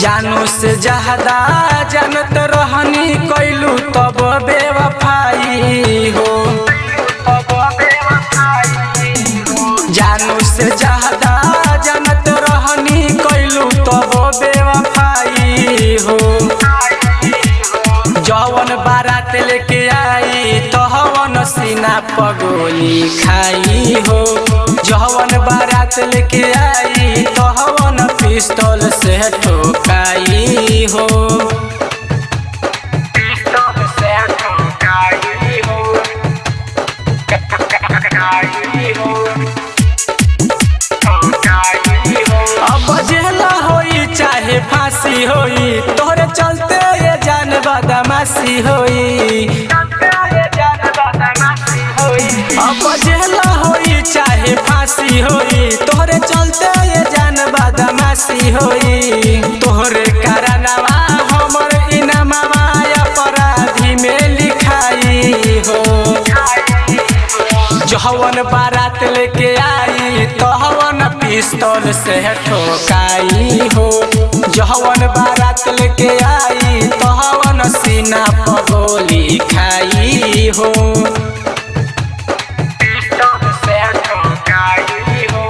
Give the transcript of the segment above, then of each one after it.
जानू से ज्यादा जानत रहनी कैलू तब बेवफाई हो। जानू से ज्यादा जानत रहनी कैलू तब बेवफाई हो। जवन बारात लेके आई तहवन सीना पगोली खाई हो। जवन बारात लेके आई तहवन पिस्तौल से ठोकाई हो। पिस्तौल से ठोकाई हो। अब जेल होई चाहे फांसी होई तोहरे चलते ये जान बदमाशी होई। अब जेल होई चाहे फांसी होई तोहरे चलते ये जान बदमाशी होई। तोहरे कारनामा हमर इनामा अपराधी में लिखाई हो। जवन बारात लेके आई तहवन पिस्तौल से ठोकाई हो। जवन बारात लेके आई तहवन सीना पगोली खाई हो। पिस्तौल से ठोकाई हो।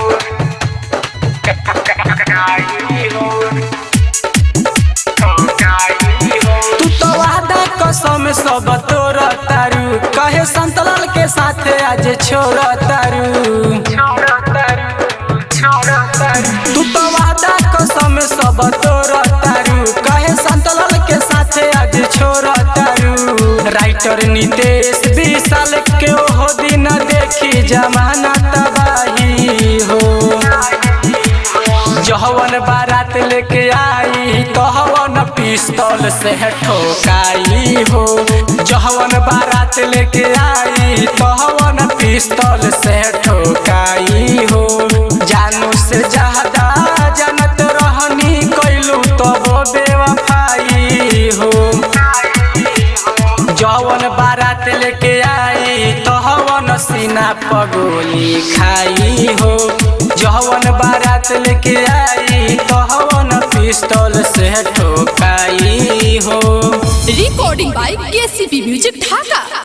तू तो वादा कसम सब तोड़ तारू कहे संतलाल के साथ आज छोड़ तारू। तू तो वादा कसम सब तोड़ तारू कहे संतलाल के साथ आज छोड़ तारू। राइटर नितेश विशाल के हो दिन देखी जमाना तबाही हो। जवन बारात लेके आई तहवन पिस्तौल से ठोकाई हो। जवन बारात लेके आई तहवन पिस्तौल से ठोकाई हो। जानू से ज्यादा जानत रहनी कैलू तब बेवफाई हो। जवन बारात लेके आई तहवन सीना पगोली खाई हो। जवन बारात लेके आई तहवन पिस्तौल से ठोकाई हो। Recording by KCP music Dhaka.